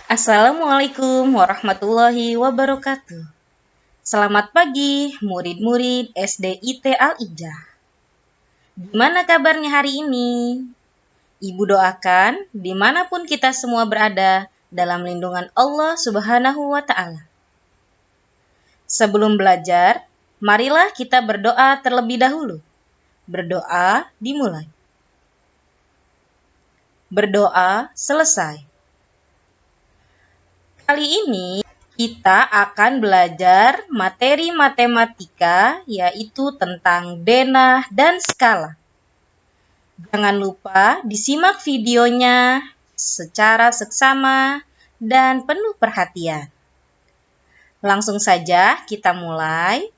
Assalamualaikum warahmatullahi wabarakatuh. Selamat pagi, murid-murid SDIT Al-Ijah. Gimana kabarnya hari ini? Ibu doakan dimanapun kita semua berada dalam lindungan Allah Subhanahu wa Ta'ala. Sebelum belajar, marilah kita berdoa terlebih dahulu. Berdoa dimulai. Berdoa selesai. Kali ini kita akan belajar materi matematika, yaitu tentang denah dan skala. Jangan lupa disimak videonya secara seksama dan penuh perhatian. Langsung saja kita mulai.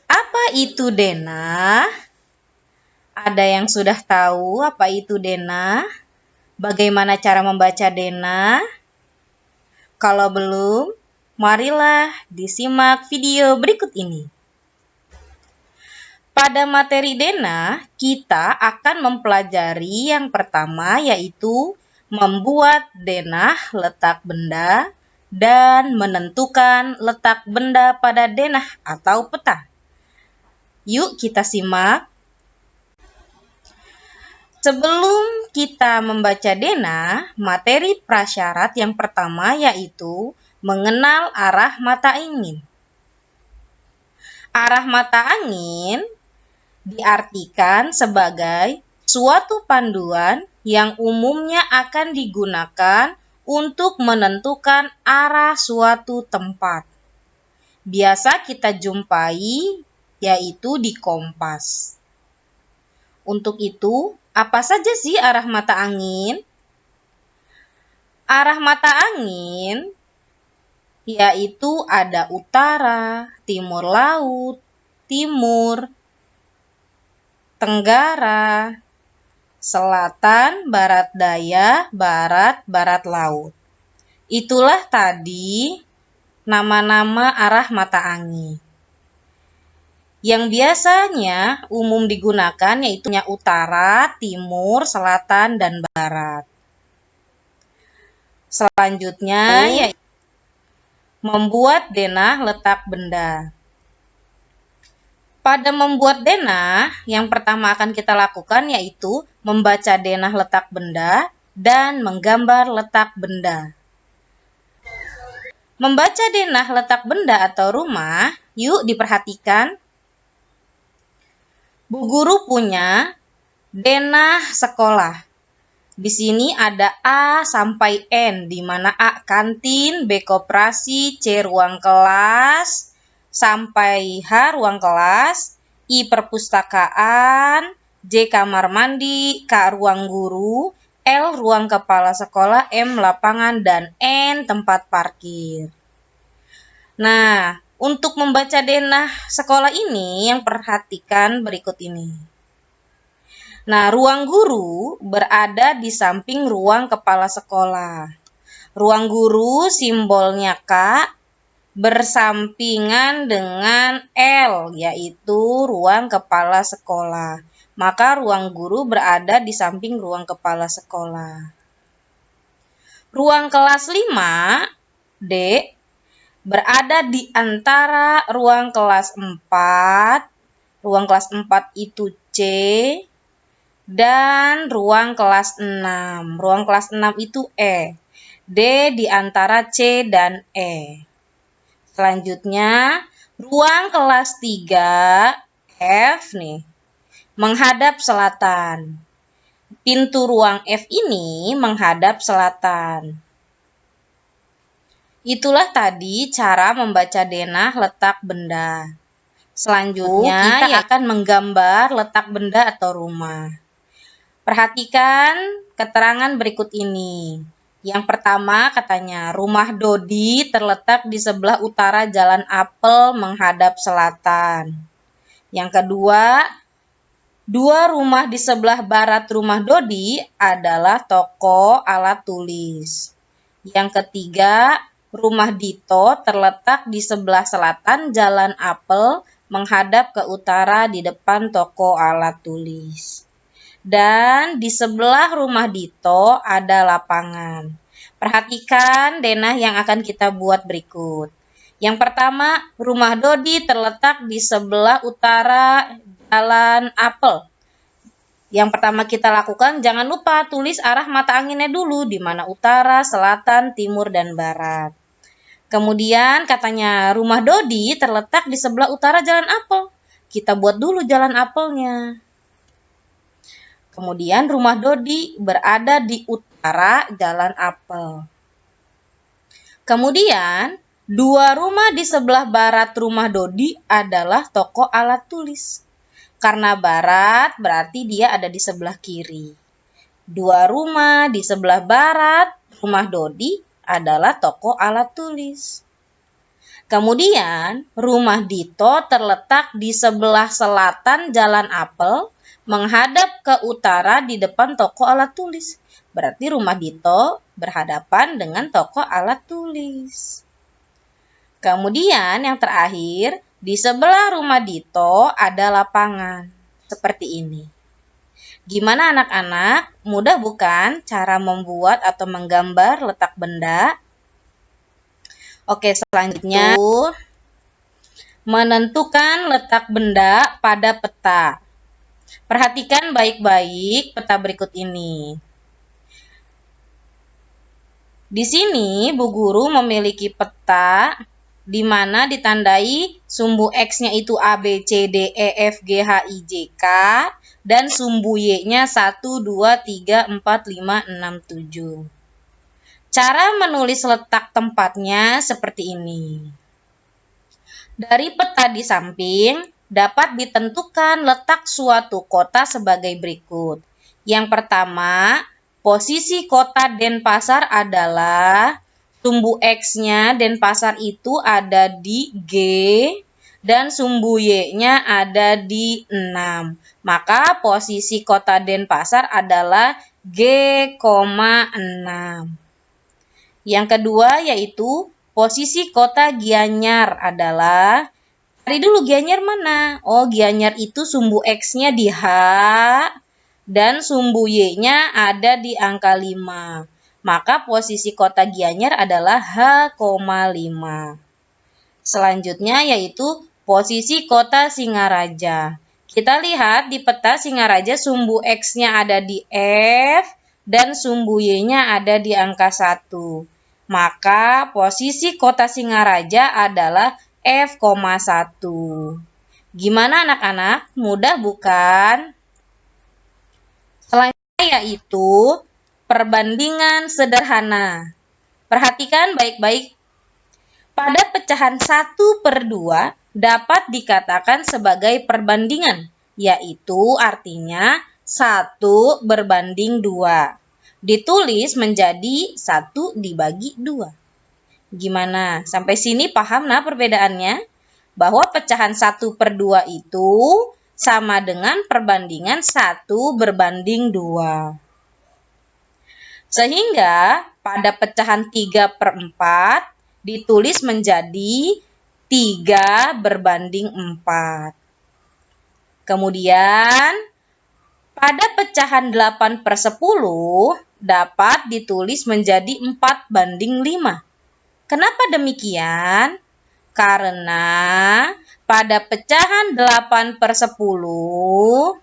Apa itu denah? Ada yang sudah tahu apa itu denah? Bagaimana cara membaca denah? Kalau belum, marilah disimak video berikut ini. Pada materi denah, kita akan mempelajari yang pertama yaitu membuat denah letak benda dan menentukan letak benda pada denah atau peta. Yuk kita simak. Sebelum kita membaca denah, materi prasyarat yang pertama yaitu mengenal arah mata angin. Arah mata angin diartikan sebagai suatu panduan yang umumnya akan digunakan untuk menentukan arah suatu tempat. Biasa kita jumpai yaitu di kompas. Untuk itu, apa saja sih arah mata angin? Arah mata angin yaitu ada utara, timur laut, timur, tenggara, selatan, barat daya, barat, barat laut. Itulah tadi nama-nama arah mata angin. Yang biasanya umum digunakan yaitu utara, timur, selatan, dan barat. Selanjutnya yaitu membuat denah letak benda. Pada membuat denah, yang pertama akan kita lakukan yaitu membaca denah letak benda dan menggambar letak benda. Membaca denah letak benda atau rumah, yuk diperhatikan. Bu Guru punya denah sekolah. Di sini ada A sampai N, di mana A kantin, B koperasi, C ruang kelas, sampai H ruang kelas, I perpustakaan, J kamar mandi, K ruang guru, L ruang kepala sekolah, M lapangan, dan N tempat parkir. Nah, untuk membaca denah sekolah ini, yang perhatikan berikut ini. Nah, ruang guru berada di samping ruang kepala sekolah. Ruang guru simbolnya K bersampingan dengan L, yaitu ruang kepala sekolah. Maka ruang guru berada di samping ruang kepala sekolah. Ruang kelas 5, D, berada di antara ruang kelas 4, ruang kelas 4 itu C, dan ruang kelas 6. Ruang kelas 6 itu E. D di antara C dan E. Selanjutnya, ruang kelas 3, F nih, menghadap selatan. Pintu ruang F ini menghadap selatan. Itulah tadi cara membaca denah letak benda. Selanjutnya kita akan menggambar letak benda atau rumah. Perhatikan keterangan berikut ini. Yang pertama katanya, rumah Dodi terletak di sebelah utara Jalan Apel menghadap selatan. Yang kedua, dua rumah di sebelah barat rumah Dodi adalah toko alat tulis. Yang ketiga, rumah Dito terletak di sebelah selatan Jalan Apel menghadap ke utara di depan toko alat tulis. Dan di sebelah rumah Dito ada lapangan. Perhatikan denah yang akan kita buat berikut. Yang pertama, rumah Dodi terletak di sebelah utara Jalan Apel. Yang pertama kita lakukan, jangan lupa tulis arah mata anginnya dulu, di mana utara, selatan, timur, dan barat. Kemudian katanya rumah Dodi terletak di sebelah utara Jalan Apel. Kita buat dulu Jalan Apelnya. Kemudian rumah Dodi berada di utara Jalan Apel. Kemudian, dua rumah di sebelah barat rumah Dodi adalah toko alat tulis. Karena barat berarti dia ada di sebelah kiri. Dua rumah di sebelah barat rumah Dodi adalah toko alat tulis. Kemudian, rumah Dito terletak di sebelah selatan Jalan Apel, menghadap ke utara di depan toko alat tulis. Berarti rumah Dito berhadapan dengan toko alat tulis. Kemudian yang terakhir, di sebelah rumah Dito ada lapangan. Seperti ini. Gimana anak-anak? Mudah bukan cara membuat atau menggambar letak benda? Oke, selanjutnya menentukan letak benda pada peta. Perhatikan baik-baik peta berikut ini. Di sini Bu Guru memiliki peta di mana ditandai sumbu X-nya itu A, B, C, D, E, F, G, H, I, J, K, dan sumbu Y-nya 1, 2, 3, 4, 5, 6, 7. Cara menulis letak tempatnya seperti ini. Dari peta di samping, dapat ditentukan letak suatu kota sebagai berikut. Yang pertama, posisi kota Denpasar adalah sumbu X-nya Denpasar itu ada di G dan sumbu Y-nya ada di 6. Maka posisi kota Denpasar adalah G,6. Yang kedua yaitu posisi kota Gianyar adalah, cari dulu Gianyar mana? Oh, Gianyar itu sumbu X-nya di H dan sumbu Y-nya ada di angka 5. Maka posisi kota Gianyar adalah H,5. Selanjutnya yaitu posisi kota Singaraja. Kita lihat di peta Singaraja sumbu X-nya ada di F dan sumbu Y-nya ada di angka 1. Maka posisi kota Singaraja adalah F,1. Gimana anak-anak? Mudah bukan? Selanjutnya yaitu perbandingan sederhana. Perhatikan baik-baik. Pada pecahan 1/2 dapat dikatakan sebagai perbandingan, yaitu artinya 1 berbanding 2. Ditulis menjadi 1 dibagi 2. Gimana? Sampai sini paham nah perbedaannya? Bahwa pecahan 1/2 itu sama dengan perbandingan 1 berbanding 2. Sehingga pada pecahan 3/4 ditulis menjadi 3 berbanding 4. Kemudian pada pecahan 8/10 dapat ditulis menjadi 4 banding 5. Kenapa demikian? Karena pada pecahan 8/10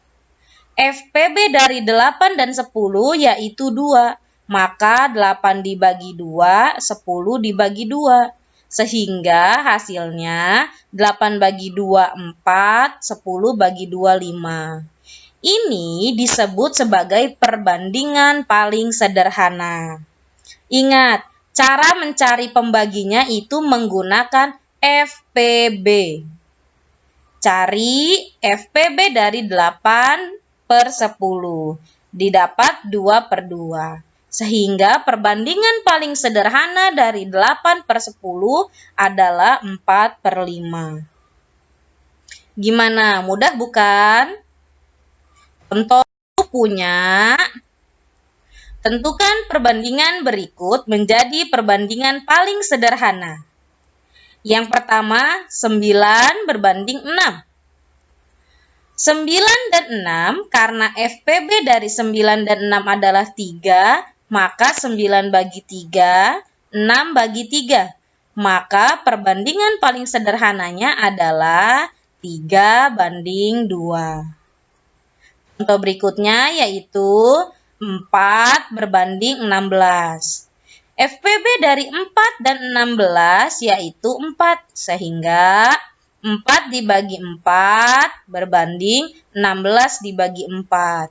FPB dari 8 dan 10 yaitu 2. Maka 8 dibagi 2, 10 dibagi 2. Sehingga hasilnya 8 bagi 2, 4, 10 bagi 2, 5. Ini disebut sebagai perbandingan paling sederhana. Ingat, cara mencari pembaginya itu menggunakan FPB. Cari FPB dari 8/10. Didapat 2/2. Sehingga perbandingan paling sederhana dari 8/10 adalah 4/5. Gimana? Mudah bukan? Contoh punya. Tentukan perbandingan berikut menjadi perbandingan paling sederhana. Yang pertama, 9 berbanding 6. 9 dan 6, karena FPB dari 9 dan 6 adalah 3, maka 9 bagi 3, 6 bagi 3. Maka perbandingan paling sederhananya adalah 3 banding 2. Contoh berikutnya yaitu 4 berbanding 16. FPB dari 4 dan 16 yaitu 4, sehingga 4 dibagi 4 berbanding 16 dibagi 4.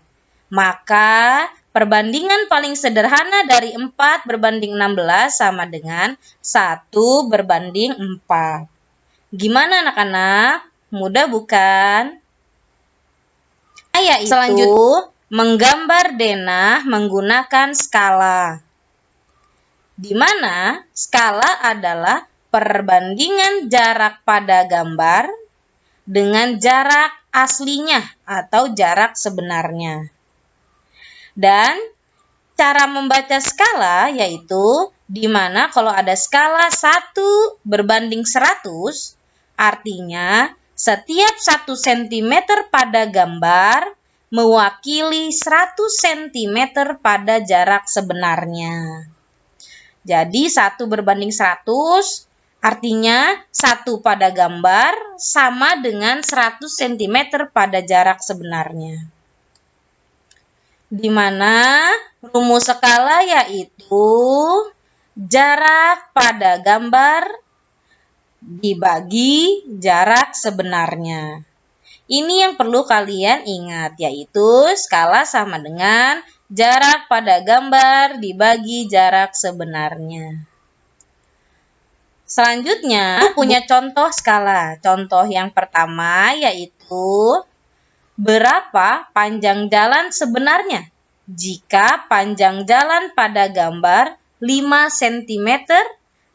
Maka perbandingan paling sederhana dari 4 berbanding 16 sama dengan 1 berbanding 4. Gimana anak-anak? Mudah bukan? Yaitu selanjutnya menggambar denah menggunakan skala, di mana skala adalah perbandingan jarak pada gambar dengan jarak aslinya atau jarak sebenarnya. Dan cara membaca skala yaitu di mana kalau ada skala 1 berbanding 100, artinya setiap 1 cm pada gambar mewakili 100 cm pada jarak sebenarnya. Jadi 1 berbanding 100 artinya 1 pada gambar sama dengan 100 cm pada jarak sebenarnya. Di mana rumus skala yaitu jarak pada gambar dibagi jarak sebenarnya. Ini yang perlu kalian ingat, yaitu skala sama dengan jarak pada gambar dibagi jarak sebenarnya. Selanjutnya, punya contoh skala. Contoh yang pertama yaitu berapa panjang jalan sebenarnya jika panjang jalan pada gambar 5 cm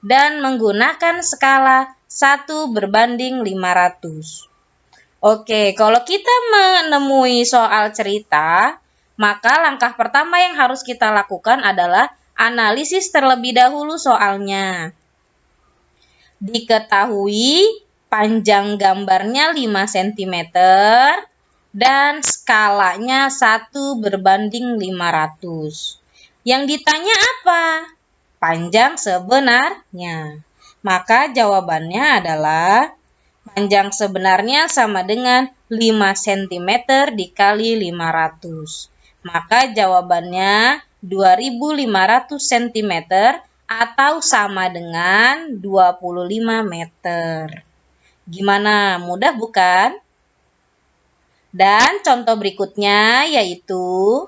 dan menggunakan skala 1 berbanding 500. Oke, kalau kita menemui soal cerita, maka langkah pertama yang harus kita lakukan adalah analisis terlebih dahulu soalnya. Diketahui panjang gambarnya 5 cm dan skalanya 1 berbanding 500. Yang ditanya apa? Panjang sebenarnya. Maka jawabannya adalah panjang sebenarnya sama dengan 5 cm dikali 500. Maka jawabannya 2500 cm atau sama dengan 25 meter. Gimana? Mudah bukan? Dan contoh berikutnya yaitu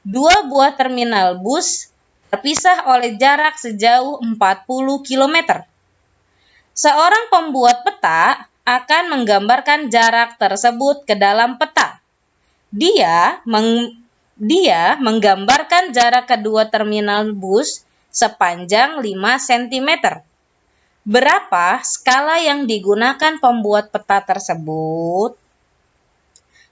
2 buah terminal bus terpisah oleh jarak sejauh 40 km. Seorang pembuat peta akan menggambarkan jarak tersebut ke dalam peta. Dia menggambarkan jarak kedua terminal bus sepanjang 5 cm. Berapa skala yang digunakan pembuat peta tersebut?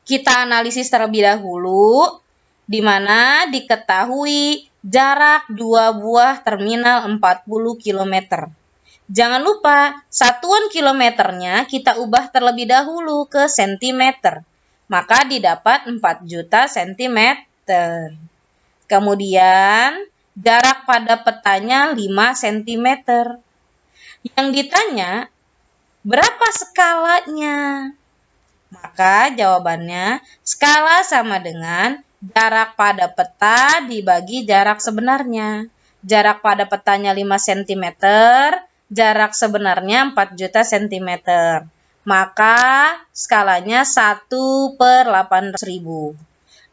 Kita analisis terlebih dahulu, di mana diketahui jarak 2 buah terminal 40 km. Jangan lupa, satuan kilometernya kita ubah terlebih dahulu ke cm. Maka didapat 4 juta cm. Kemudian, jarak pada petanya 5 cm. Yang ditanya, berapa skalanya? Maka jawabannya, skala sama dengan jarak pada peta dibagi jarak sebenarnya. Jarak pada petanya 5 cm, jarak sebenarnya 4 juta cm. Maka skalanya 1/800.000.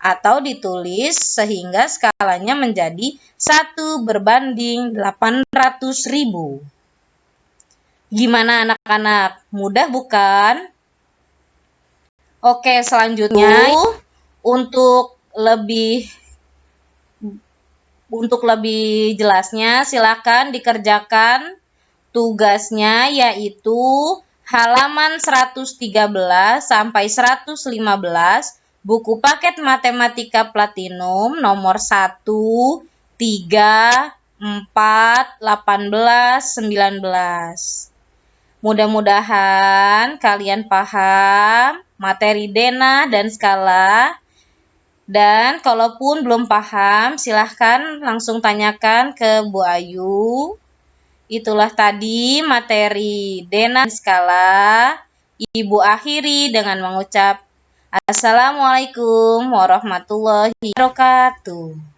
Atau ditulis sehingga skalanya menjadi 1 berbanding 800.000. Gimana anak-anak? Mudah bukan? Oke, selanjutnya untuk lebih jelasnya silakan dikerjakan tugasnya, yaitu halaman 113 sampai 115 buku paket Matematika Platinum nomor 1, 3, 4, 18, 19. Mudah-mudahan kalian paham materi denah dan skala. Dan kalaupun belum paham, silahkan langsung tanyakan ke Bu Ayu. Itulah tadi materi denah dan skala. Ibu akhiri dengan mengucap Assalamualaikum warahmatullahi wabarakatuh.